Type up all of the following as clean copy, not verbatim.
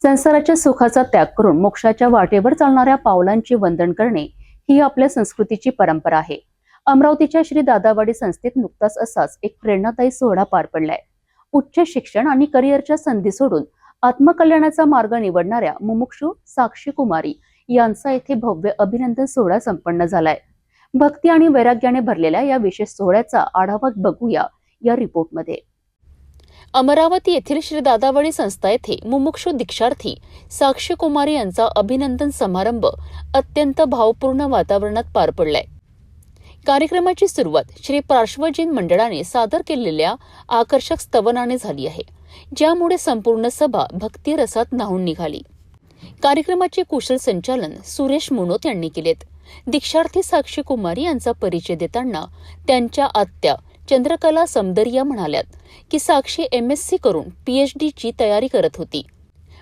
संसाराच्या सुखाचा त्याग करून मोक्षाच्या वाटेवर चालणाऱ्या पावलांची वंदन करणे ही आपल्या संस्कृतीची परंपरा आहे। अमरावतीच्या श्री दादावाडी संस्थेत नुकताच असाच एक प्रेरणादायी सोहळा पार पडलाय। उच्च शिक्षण आणि करिअरच्या संधी सोडून आत्मकल्याणाचा मार्ग निवडणाऱ्या मुमुक्षू साक्षी कुमारी यांचा येथे भव्य अभिनंदन सोहळा संपन्न झालाय। भक्ती आणि वैराग्याने भरलेल्या या विशेष सोहळ्याचा आढावा बघूया या रिपोर्टमध्ये। अमरावती येथील श्री दादावाडी संस्था येथे मुमुक्षू दीक्षार्थी साक्षी कुमारी यांचा अभिनंदन समारंभ अत्यंत भावपूर्ण वातावरणात पार पडलाय। कार्यक्रमाची सुरुवात श्री पार्श्वजीन मंडळाने सादर केलेल्या आकर्षक स्तवनाने झाली आहे, ज्यामुळे संपूर्ण सभा भक्ती रसात न्हाऊन निघाली। कार्यक्रमाचे कुशल संचालन सुरेश मुनोत यांनी केलेत। दीक्षार्थी साक्षी कुमारी यांचा परिचय देताना त्यांच्या आत्या चंद्रकला समदरिया म्हणाल्यात की साक्षी MSc करून PhD ची तयारी करत होती,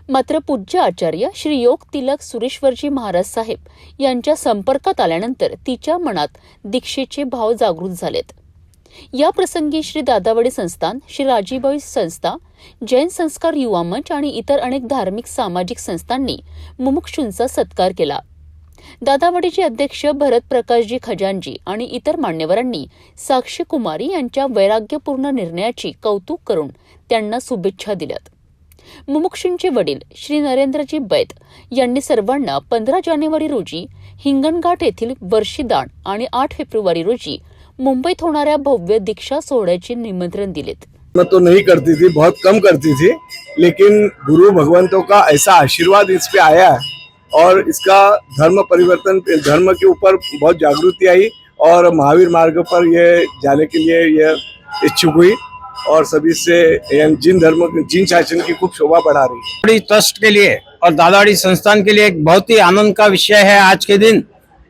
मात्र पूज्य आचार्य श्री योग तिलक सुरेश्वरजी महाराज साहेब यांच्या संपर्कात आल्यानंतर तिच्या मनात दीक्षेचे भाव जागृत झालेत। या प्रसंगी श्री दादावाडी संस्थान, श्री राजीबाई संस्था, जैन संस्कार युवा मंच आणि इतर अनेक धार्मिक सामाजिक संस्थांनी मुमुक्षूंचा सत्कार केला। दादावाडीचे अध्यक्ष भरत प्रकाशजी खजांजी आणि इतर मान्यवरांनी साक्षी कुमारी यांच्या वैराग्यपूर्ण निर्णयाची कौतुक करून त्यांना शुभेच्छा दिल्यात। मुमुक्षूंचे वडील श्री नरेंद्रजी बैत यांनी सर्वांना 15 जानेवारी रोजी हिंगणघाट येथील वर्षीदान आणि 8 फेब्रुवारी रोजी मुंबईत होणाऱ्या भव्य दीक्षा सोहळ्याचे निमंत्रण दिलेत। मैं तो नहीं करती थी, बहुत कम करती थी, लेकिन गुरु भगवंतों का ऐसा आशीर्वाद इस पे आया है और इसका धर्म परिवर्तन, धर्म के ऊपर बहुत जागृति आई और महावीर मार्ग पर ये जाने के लिए ये इच्छुक हुई और सभी से जिन शासन की खूब शोभा बढ़ा रही है। दादावाड़ी ट्रस्ट के लिए और दादावाड़ी संस्थान के लिए एक बहुत ही आनंद का विषय है। आज के दिन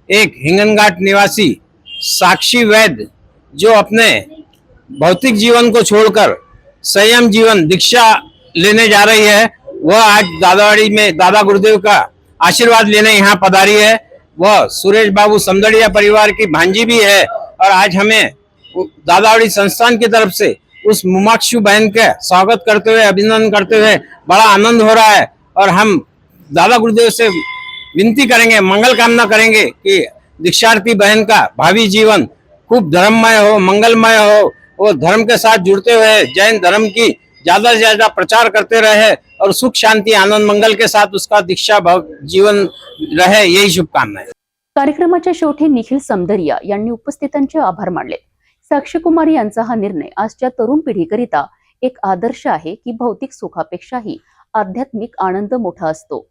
एक हिंगणघाट निवासी साक्षी वैद्य जो अपने भौतिक जीवन को छोड़कर संयम जीवन दीक्षा लेने जा रही है, वह आज दादावाड़ी में दादा गुरुदेव का आशीर्वाद लेने यहाँ पधारी है। वह सुरेश बाबू समदड़िया परिवार की भांजी भी है और आज हमें दादावाड़ी संस्थान की तरफ से उस मुमुक्षु बहन के स्वागत करते हुए, अभिनंदन करते हुए बड़ा आनंद हो रहा है। और हम दादा गुरुदेव से विनती करेंगे, मंगल कामना करेंगे कि दीक्षार्थी बहन का भावी जीवन खूब धर्ममय हो, मंगलमय हो, वो धर्म के साथ जुड़ते हुए जैन धर्म की ज्यादा से ज्यादा प्रचार करते रहे और सुख शांति आनंद मंगल के साथ उसका दीक्षा जीवन रहे, यही शुभकामनाएं। कार्यक्रमाच्या शेवटी निखिल समदरिया यांनी उपस्थितांचे आभार मानले। साक्षी कुमारी यांचा हा निर्णय आजच्या तरुण पिढीकरिता एक आदर्श आहे की भौतिक सुखापेक्षाही आध्यात्मिक आनंद मोठा असतो।